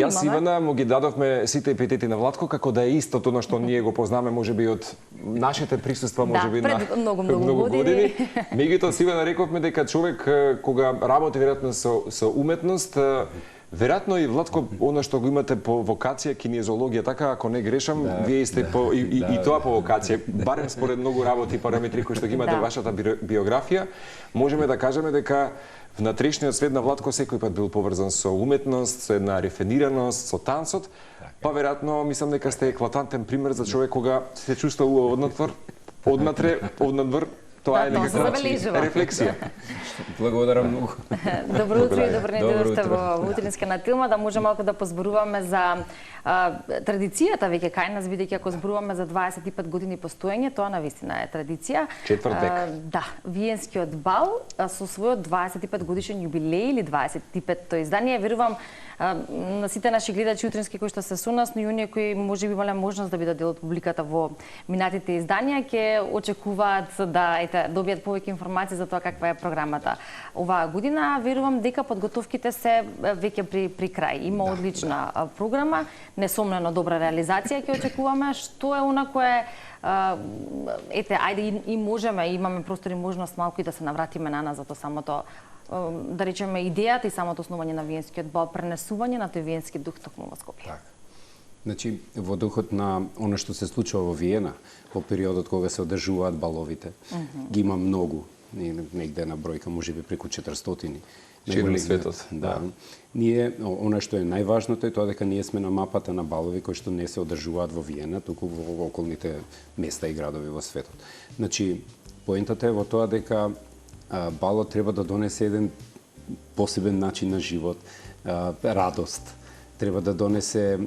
Јас Ивана му ги дадовме сите епитети на Владко како да е истото на што ние го познаме можеби од нашите присуства можеби на многу години. Меѓутоа с Ивана рековме дека човек кога работи веројатно со уметност, веројатно и Владко, она што го имате по вокација, кинезологија, така, ако не грешам, вие сте и тоа по вокација, барем според многу работи и параметри кои што ги имате вашата биографија, можеме да кажеме дека внатрешниот свет на Владко секој пат бил поврзан со уметност, со една рефинираност, со танцот, па веројатно мислам дека сте еклатантен пример за човек кога се чувствува однатре, тоа е некаква рефлексија. Благодарам многу. Добро утро и добро дојдовте во утринска на Тилма, да може малку да позборуваме за традицијата веќе кај нас, бидејќи ако зборуваме за 25 години постоење, тоа навистина е традиција. Четврт век. Да, Виенскиот бал со својот 25 годишен јубилеј или 25-то издание, верувам на сите наши гледачи утрински кои што се со нас, но и оние кои можеби имале можност да бидат дел од публиката во минатите изданија, ќе очекуваат да добијат повеќе информации за тоа каква е програмата оваа година. Верувам дека подготовките се веќе при крај. Има одлична програма, несомнено добра реализација ќе очекуваме, што е она кое ајде и можеме, имаме простор и можност малку и да се навратиме на назад, самото да речеме идејата и самото основање на Виенскиот бал, пренесување на тој виенски дух токму во Скопје. Так. Значи, во духот на она што се случува во Виена, во периодот кога се одржуваат баловите, ги има многу, негде на бројка, можеби преку 400. Широм светот. Да. Ние, она што е најважното е тоа дека ние сме на мапата на балови кои што не се одржуваат во Виена, туку во околните места и градови во светот. Значи, поентата е во тоа дека балот треба да донесе еден посебен начин на живот, радост. Треба да донесе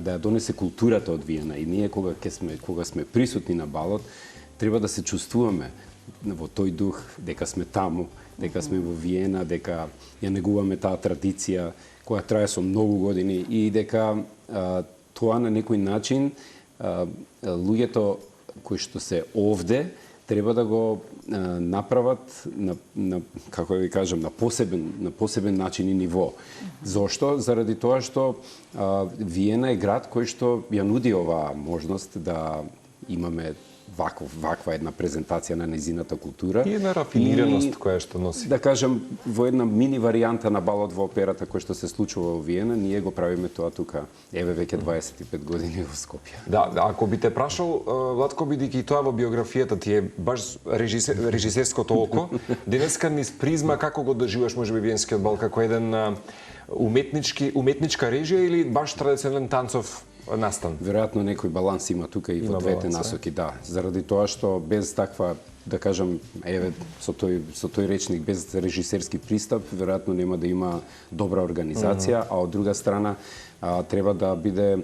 да донесе културата од Виена. И ние кога сме присутни на балот, треба да се чувствуваме во тој дух, дека сме таму, дека сме во Виена, дека ја негуваме таа традиција која трае со многу години и дека тоа на некој начин луѓето кои што се овде треба да го направат на како да ви кажам на посебен начин и ниво. Зошто? Заради тоа што Виена е град кој што ја нуди оваа можност да имаме ваква една презентација на незината култура и една рафинираност која што носи. Да кажам, во една мини варијанта на балот во операта кој што се случува во Виена, ние го правиме тоа тука еве веќе 25 години во Скопје. Да, ако би те прашал, Владко, бидејќи тоа во биографијата ти е баш режисерското око, денеска низ призма како го доживаш можеби Виенскиот бал, како еден уметничка режија или баш традиционален танцов настан? Веројатно некој баланс има тука и во двете насоки, да. Заради тоа што без таква, да кажам, еве со тој речник без режисерски пристап, веројатно нема да има добра организација, а од друга страна треба да биде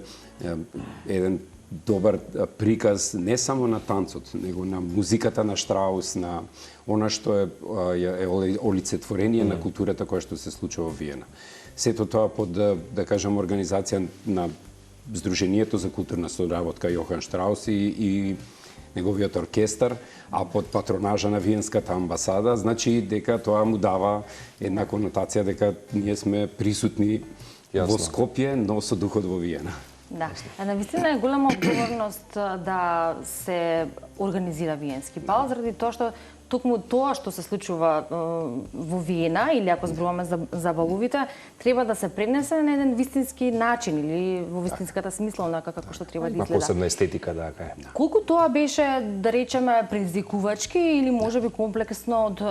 еден добар приказ не само на танцот, него на музиката на Штраус, на она што е олицетворение на културата која што се случува во Виена. Сето тоа под, да кажам, организација на Сдруженијето за културна соработка Јохан Штраус и неговиот оркестар, а под патронажа на Виенската амбасада, значи дека тоа му дава една конотација дека ние сме присутни во Скопје, но со духот во Виена. Да, навистина е голема одговорност да се организира Виенски бал, заради тоа што токму тоа што се случува во Виена, или ако зборуваме за баловите, треба да се пренесе на еден вистински начин или во вистинската смисла, онака како што треба да изгледа. Посебна естетика, да, кај. Колку тоа беше, да речеме, предизвикувачки или можеби комплексно од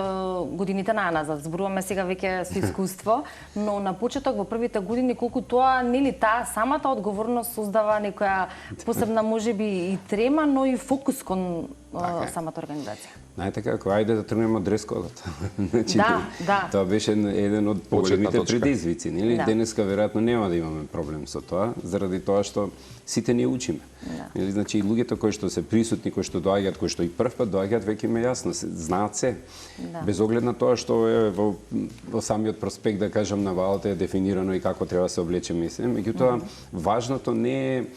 годините назад? Зборуваме сега веќе со искуство, но на почеток во првите години колку тоа нели таа самата одговорност создава некоја посебна можеби и трема, но и фокус кон самата организација. Знаете како, ајде да тргнеме од дрес-кодот. Значи, да. Тоа беше еден од поголемите предизвици, нели? Да. Денеска веројатно нема да имаме проблем со тоа, заради тоа што сите ние учиме. Да. Нели, значи и луѓето кои што се присутни, кои што доаѓаат, кои што и првпат доаѓаат, веќе им е јасно, знаат се. Да. Без оглед на тоа што е во самиот проспект, да кажам, на балот е дефинирано и како треба да се облече, мислам. Меѓутоа, важното не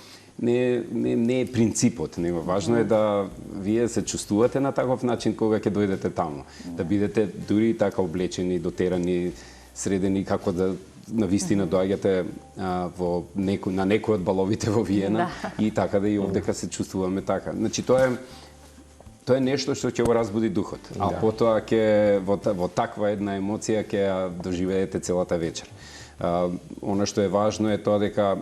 е принципот, него важно е да вие се чувствувате на таков начин кога ќе дојдете таму, да бидете дури така облечени, дотерани средени како да навистина доаѓате на некој од баловите во Виена и така да и овдека се чувствуваме така. Значи тоа е нешто што ќе го разбуди духот, а потоа ќе во таква една емоција ќе ја доживеете целата вечер. Она што е важно е тоа дека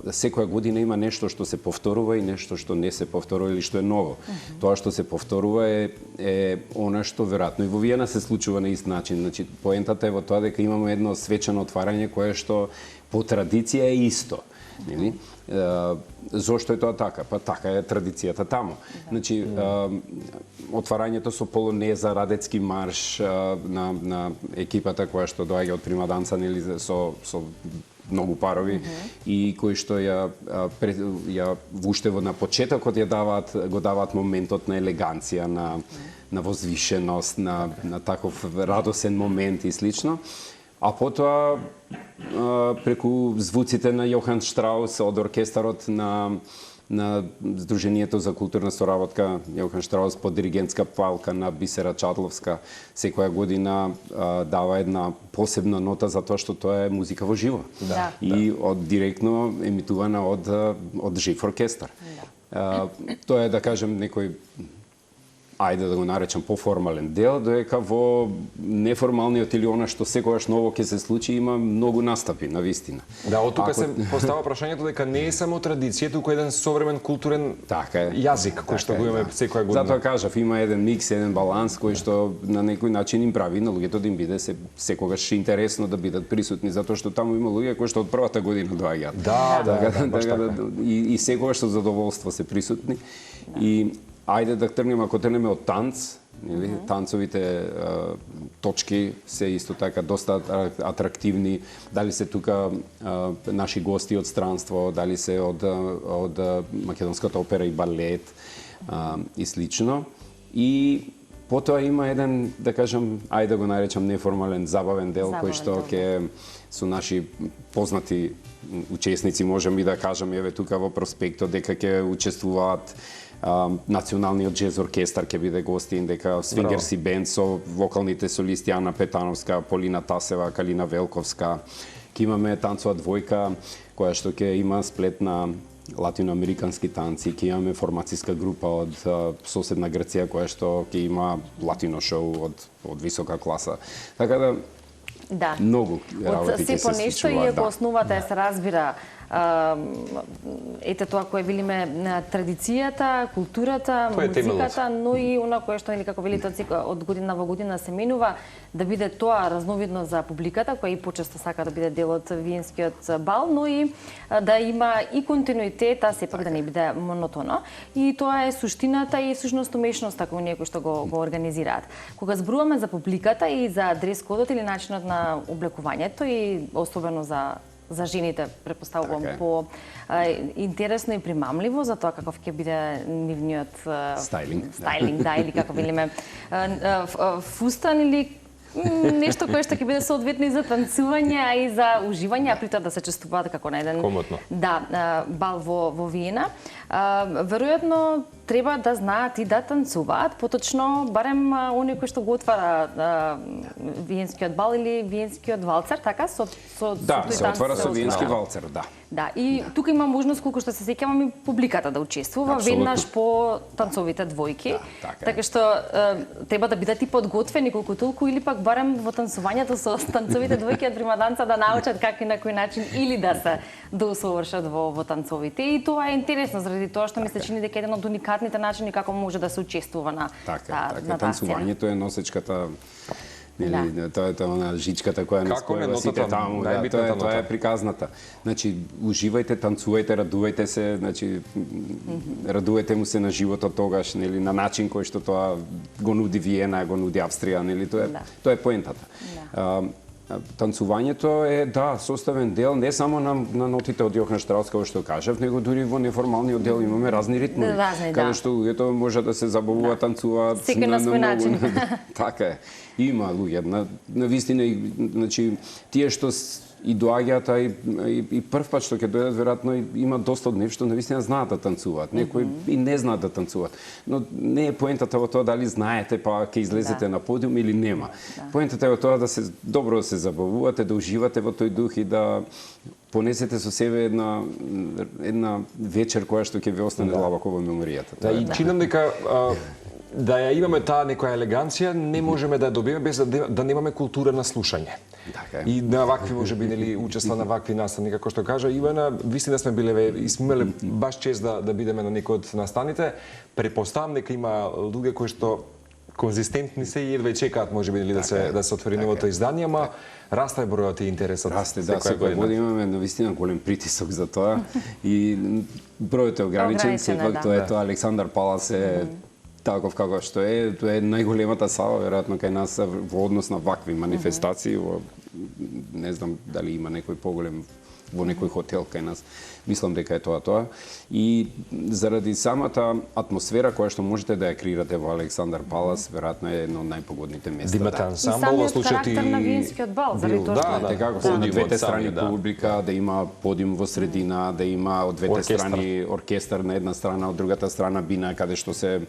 секоја година има нешто што се повторува и нешто што не се повторува или што е ново. Тоа што се повторува е она што веројатно и во Виена се случува на ист начин. Значи поентата е во тоа дека имаме едно свечено отварање кое што по традиција е исто. Нели? Зошто е тоа така? Па така е традицијата таму. Значи отварањето со полонеза, радецки марш на екипата која што доаѓа од Примаданца, нели, со многу парови и кои што ја уште на почетокот го даваат моментот на елеганција, на возвишеност, на таков радосен момент и слично. А потоа преку звуците на Јохан Штраус од оркестарот на Сдруженијето за културна соработка Јохан Штраус под диригентска палка на Бисера Чадловска секоја година дава една посебна нота за тоа што тоа е музика во живо. И директно емитувана од жив оркестар. Тоа е, да кажем, некој ајде да го наречам поформален дел, додека во неформалниот или она што секогаш ново ќе се случи има многу настапи, навистина. Да, од тука се постава прашањето дека не е само традиција, туку еден современ културен јазик кој што го имаме секоја година. Затоа кажав, има еден микс, еден баланс кој што на некој начин им прави на луѓето да им биде секогаш интересно да бидат присутни, затоа што таму има луѓе кои што од првата година доаѓаат. И секогаш со задоволство се присутни. И ајде да тргнеме, ако тргнеме од танц, танцовите точки се исто така доста атрактивни, дали се тука наши гости од странство, дали се од Македонската опера и балет и слично. И потоа има еден, да кажам, ајде да го наречам неформален, забавен дел, кој што ќе со наши познати учесници, можеме и да кажеме, еве тука во проспектот, дека ќе учествуваат Националниот джез оркестар ќе биде гостин, дека Свингерси бенд со вокалните солисти Ана Петановска, Полина Тасева, Калина Велковска. Ќе имаме танцова двојка која што ќе има сплет на латиноамерикански танци, ќе имаме формацијска група од соседна Грција која што ќе има латино шоу од висока класа. Така да многу работи ќе се случува. Од се по нешто и ако основата се разбира ете тоа кое велиме традицијата, културата, музиката, но и она кое што или како велите од година во година се менува, да биде тоа разновидно за публиката која и почесто сака да биде дел од виенскиот бал, но и да има и континуитет, а сепак да не биде монотоно. И тоа е суштината и сушност умешноста кој некои што го организираат. Кога зборуваме за публиката и за дрес-кодот или начинот на облекувањето и особено за жените, предпоставувам, по интересно и примамливо за тоа каков ќе биде нивниот стайлинг, да, или како велиме фустан или нешто кое што ќе биде соодветно и за танцување, а и за уживање, а при тоа да се чувствуваат како на еден бал во Виена. Веројатно треба да знаат и да танцуваат, поточно барем оние кои што го отвара виенскиот бал или виенскиот валцер, така со да, се отвара со виенски валцер, да. Да, и тука има можност колку што се сеќавам и публиката да учествува веднаш по танцовите двојки. Така што треба да бидат и подготвени колку толку или пак барем во танцувањето со танцовите двојки од Примаданца да научат како и на кој начин или да се доусовршат во танцовите. И тоа е интересно заради тоа што ми се чини дека еден од уникатните начини како може да се учествува на танцувањето е носечката. Тоа е она жичката која не спојува сите таму, тоа е приказната. Значи, уживајте, танцувајте, радувајте се, значи радувајте му се на животот тогаш, нели, на начин кој што тоа го нуди Виена, го нуди Австрија, нели, тоа е поентата. Танцувањето е, составен дел не само на нотите од Јохан Штраус, како што кажав, него дури во неформалниот дел имаме разни ритми, каде што луѓето може да се забавуваат, танцуваат на свој начин. Така е. Има луѓе, на вистина, значи, тие што и доаѓаат и прв пат што ќе дојдат веројатно има доста од нив што навистина знаат да танцуваат, некои и не знаат да танцуваат. Но не е поентата во тоа дали знаете па ќе излезете на подиум или нема. Поентата е во тоа да се добро да се забавувате, да уживате во тој дух и да понесете со себе една вечер која што ќе ви остане длабоко во меморијата. Да, и чинам дека да ја имаме таа некоја елеганција, не можеме да ја добиеме без да немаме култура на слушање. И на вакви можеби нели учества на вакви настани, како што кажа Ивана, вистина сме биле и сме имале баш чест да бидеме на некој од настаните. Претпоставам дека има луѓе кои што конзистентни се и едва чекаат можеби нели да се отвори новото издание, ама расте бројот и интересот. Расте, да, секоја година имаме навистина голем притисок за тоа и бројот е ограничен, сепак тоа Александар Палас е таков како што е, тоа е најголемата сала веројатно кај нас во однос на вакви манифестации, не знам дали има некој поголем во некој хотел кај нас. Мислам дека е тоа. И заради самата атмосфера која што можете да ја креирате во Александар Палас, веројатно е едно од најпогодните места. Имате ансамбл во случајот и на виенскиот бал, заради тоа што така со двете страни публика, да има подиум во средина, да има од двете страни оркестар на една страна, од другата страна бина каде што се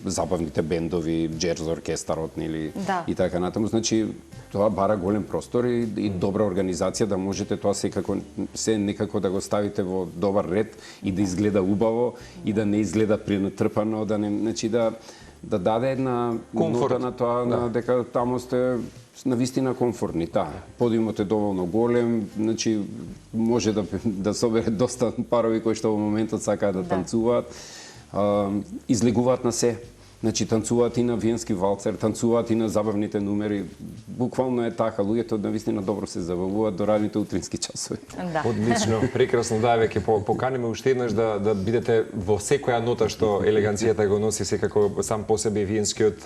забавните бендови, джерз оркестарот нели и така натаму. Значи тоа бара голем простор и добра организација да можете тоа се некако да го ставите во добар ред и да изгледа убаво и да не изгледа пренатрпано, да не, значи да даде една нота на тоа дека таму сте навистина комфортни, подиумот е доволно голем, значи може да собере доста парови кои што во моментот сакаат да танцуваат. Излегуваат на се. Значи танцуваат и на виенски валцер, танцуваат и на забавните numери. Буквално е така, луѓето навистина добро се забавуваат до ранните утрински часови. Одлично, прекрасно, да, веќе поканиме уште еднаш да бидете во секоја нота што елеганцијата го носи секако сам по себе виенскиот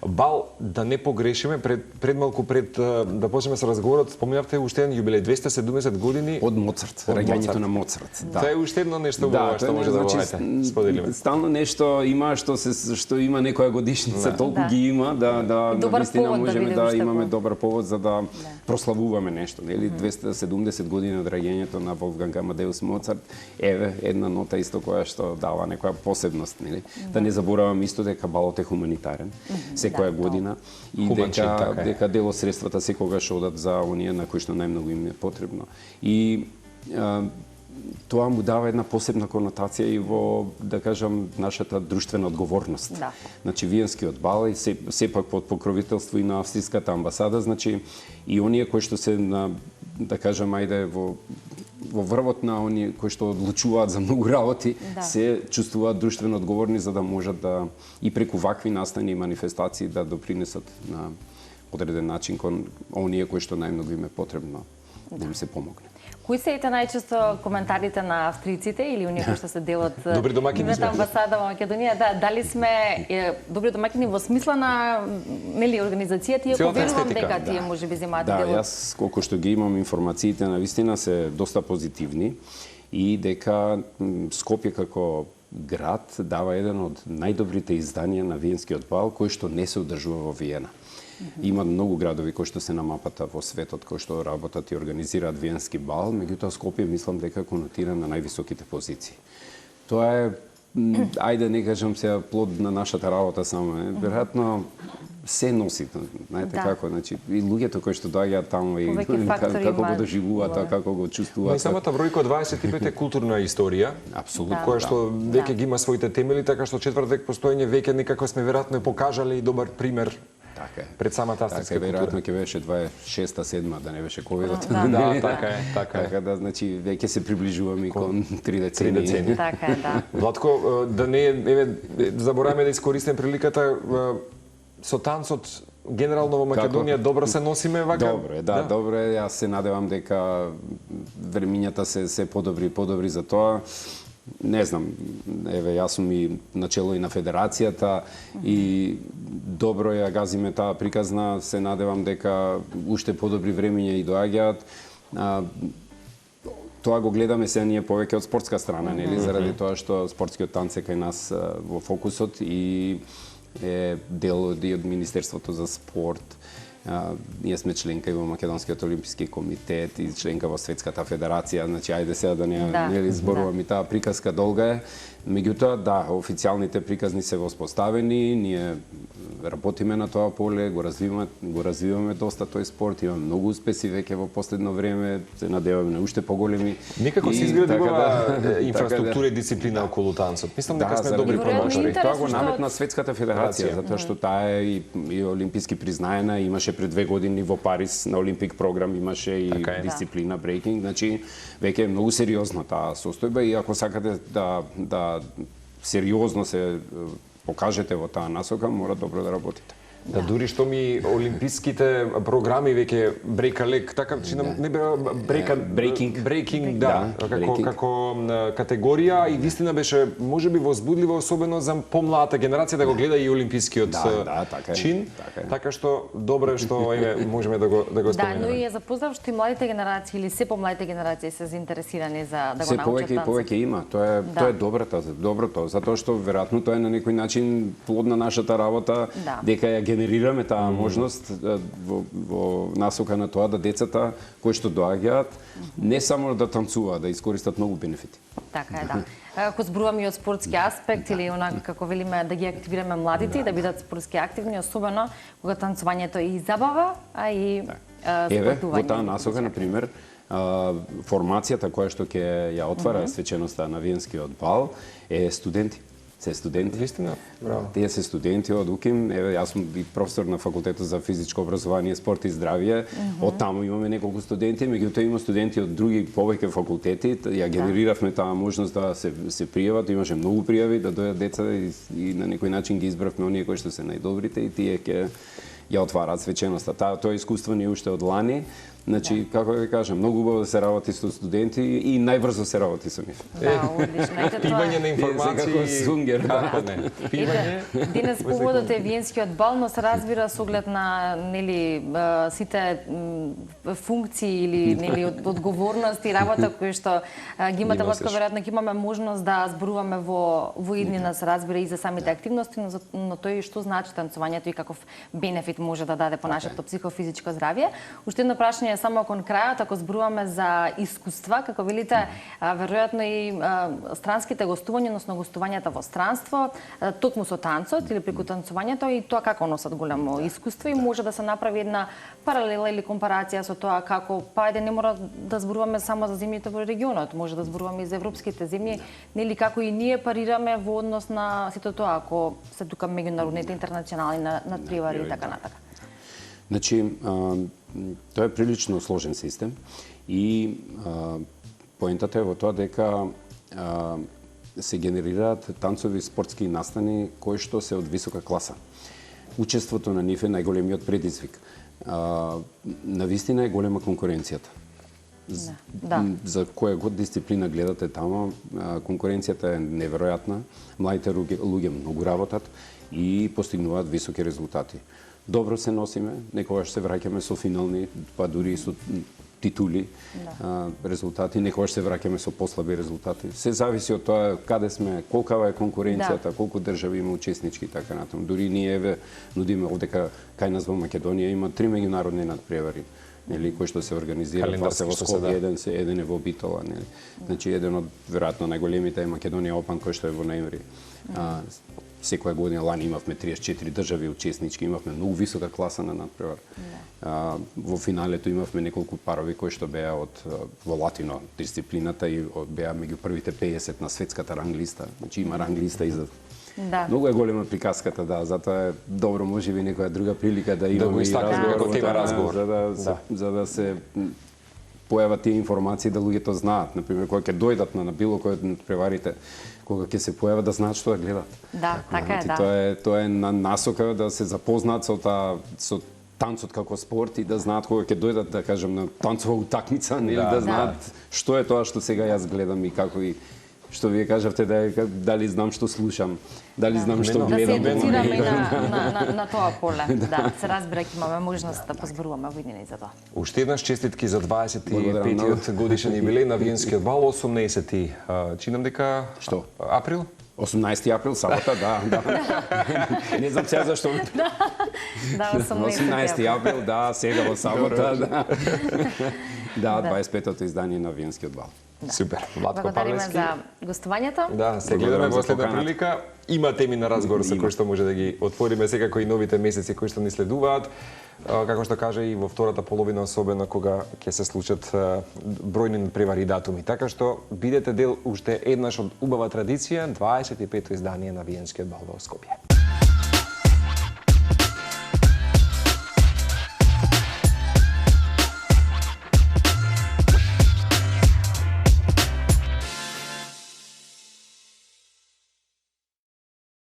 бал, да не погрешиме пред малку да почнеме со разговорот, спомнавте уште еден јубилеј 270 години од Моцарт, раѓањето на Моцарт. Тоа е уште едно нешто што може да споделиме. Стално нешто има што има некоја годишница, толку ги има да навистина можеме да имаме добар повод за да прославуваме нешто, нели 270 години од раѓањето на Волфганг Амадеус Моцарт. Еве една нота исто која што дава некоја посебност, нели? Да не забораваме исто дека балот е хуманитарен секоја година и дека дел од средствата секогаш одат за оние на кои што најмногу им е потребно. И тоа му дава една посебна конотација и во, да кажам, нашата друштвена одговорност. Значи, виенскиот бал и сепак под покровителство и на австриската амбасада, значи, и оние кои што се на, да кажам, ајде, во врвот на оние кои што одлучуваат за многу работи, се чувствуваат друштвено одговорни за да можат да и преку вакви настани и манифестации да допринесат на одреден начин кон оние кои што најмногу им е потребно да им се помогне. Кои се ете најчесто коментарите на австриците или оние кои што се дел од добри домаќини амбасада во Македонија? Дали сме добри домаќини во смисла на нели организацијата и поверувам дека тие можеби земаат дел. Да, јас колку што ги имам информациите навистина се доста позитивни и дека Скопје како град дава еден од најдобрите изданија на виенскиот бал кој што не се одржува во Виена. Има многу градови кои што се на мапата во светот кои што работат и организираат виенски бал, меѓутоа Скопје мислам дека конотира на највисоките позиции. Тоа е ајде не кажам се плод на нашата работа само, веројатно се носи, знаете како, значи и луѓето кои што доаѓаат таму и како го доживуваат, како го чувствуваат. Но и самата бројка од 25 е културна историја, апсолутно, која што веќе ги има своите темели, така што четврт век постоење веќе некако сме веројатно покажале и добар пример. Така е. Пред самата австрийска култура. Веројатно ќе беше 26-та, да не беше ковидот. Да, така е. Така да, значи, веќе се приближуваме кон 3 децени. Така е, да. Владко, да не забораваме да искористиме приликата со танцот генерално во Македонија добро се носиме вака? Добро е, добро е. Јас се надевам дека времињата се подобри за тоа. Не знам, еве јас сум и начело и на федерацијата и добро ја газиме таа приказна, се надевам дека уште подобри времиња и доаѓаат. Тоа го гледаме се ние повеќе од спортска страна, нели, заради тоа што спортскиот танц е кај нас во фокусот и е дел од Министерството за спорт, Ние сме членка и во Македонскиот олимписки комитет и членка во Светската федерација, значи ајде сега да не зборувам и таа приказка долга е. Меѓутоа, да, официјалните приказни се воспоставени, ние работиме на тоа поле, го развиваме доста тој спорт, има многу успеси веќе во последно време, се надеваме на уште поголеми. Некако се изгледа има инфраструктура и дисциплина околу танцот. Мислам дека сме добри промоутери. Тоа го наметна Светската федерација, затоа што таа е и олимписки признаена, имаше пред 2 години во Париз на олимпик програм имаше и дисциплина брейкинг, значи веќе е многу сериозна таа состојба и ако сакате да сериозно се покажете во таа насока, мора добро да работите. Да, дури што ми олимписките програми веќе брейка лек, така чинам не беа брейкинг, да, како категорија и вистина беше можеби возбудливо особено за помлада генерација да го гледа и олимпискиот чин. Така што добро е што можеме да го споменеме. Да, но и е за поздрав што и младите генерации или се помладите генерации се заинтересирани за да го научат танцот. Се повеќе има, тоа е доброто, затоа што веројатно тоа е на некој начин плод на нашата работа, дека ја генерираме таа можност во насока на тоа да децата кои што доаѓаат не само да танцуваат, да искористат многу бенефити. Така е, да. Ако зборуваме и од спортски аспект или онака како велиме да ги активираме младите и да бидат спортски активни, особено кога танцувањето е и забава, а и спортување. Во таа насока на пример формацијата која што ќе ја отвара свеченоста на Виенскиот бал е студенти. Се студенти. Вистина, браво. Тие се студенти од УКИМ. Еве, јас сум и професор на факултетот за физичко образование, спорт и здравје. Од таму имаме неколку студенти, меѓутоа има студенти од други повеќе факултети. Ја генериравме таа можност да се пријават, имаше многу пријави да дојдат деца и на некој начин ги избравме оние кои што се најдобрите и тие ќе ја отвараат свеченоста. Тоа искуство ни уште од лани. Значи, како да ви кажам, многу убаво да се работи со студенти и најбрзо се работи со нив. Да, одлично. Пивање на информации и сунгер. Пивање. Денес поводот е Виенскиот бал, но се разбира со оглед на сите функции или одговорности и работа кои што ги имате Владко, веројатно ќе имаме можност да зборуваме во иднина, се разбира и за самите активности, но тој што значи танцувањето и каков бенефит може да даде по нашето психофизичко здравје. Уште едно прашање само кон крајот, ако зборуваме за искуства, како велите, веројатно и странските гостувања, односно гостувањата во странство, токму со танцот или преку танцувањето и тоа како носат големо искуство и може да се направи една паралела или компарација со тоа како, не мора да зборуваме само за земјите во регионот, може да зборуваме и за европските земји, нели како и ние парираме во однос на сето тоа, ако се тука меѓународните интернационални надпревари и така натака. Значи, тоа е прилично сложен систем и поентата е во тоа дека се генерираат танцови спортски настани кои што се од висока класа. Учеството на нив е најголемиот предизвик. Навистина е голема конкуренцијата. За која год дисциплина гледате таму, конкуренцијата е неверојатна, младите луѓе многу работат и постигнуваат високи резултати. Добро се носиме, некогаш се враќаме со финални, па дури и со титули резултати, некогаш се враќаме со послаби резултати. Се зависи од тоа каде сме, колкава е конкуренцијата, колку држави има учеснички и така натаму. Дури ние нудиме овдека кај нас во Македонија има 3 меѓународни надпревари, нели, кои што се организираат во Скопје, еден е во Битола, нели. Значи еден од веројатно најголемите е Македонија Опан кој што е во ноември. Секоја година, лани имавме 34 држави учеснички, имавме многу висока класа на надпревар. Во финалето имавме неколку парови кои што беа во латино дисциплината и беа меѓу првите 50 на светската ранглиста. Значи има ранглиста и за многу е голема приказката, затоа е добро можеби некоја друга прилика да имаме и разговор, за да се појават тие информации да луѓето знаат, например, кога ќе дојдат на било кој од надпреварите, кога ќе се појават да знаат што да гледат. Да, така е, Тоа е на насока да се запознаат со танцот како спорт и да знаат кога ќе дојдат, да кажем, на танцова утакмица, нели, да знаат што е тоа што сега јас гледам и како и што вие кажавте дали знам што слушам, дали знам што гледам. Да се едуцираме на тоа поле. Да, се разбира, ќе имаме можност да позборуваме во иднина и за тоа. Уште еднаш честитки за 25-тиот годишен јубилеј на Виенскиот бал, 18-ти. Чинам дека Што? Април? 18 април, сабота, да. Не знам сега зашто Да, 18 април, да, сега во сабота, да. Да, 25-тото издание на Виенскиот бал. Супер. Владко Благодариме Павлевски. за гостувањето. Да, се гледаме во следна прилика. Има теми на разговор со кои што може да ги отвориме секако и новите месеци кои што ни следуваат. Како што кажа и во втората половина, особено кога ќе се случат бројни надпревари и датуми. Така што бидете дел уште еднаш од убава традиција, 25-то издание на Виенскиот бал во Скопје.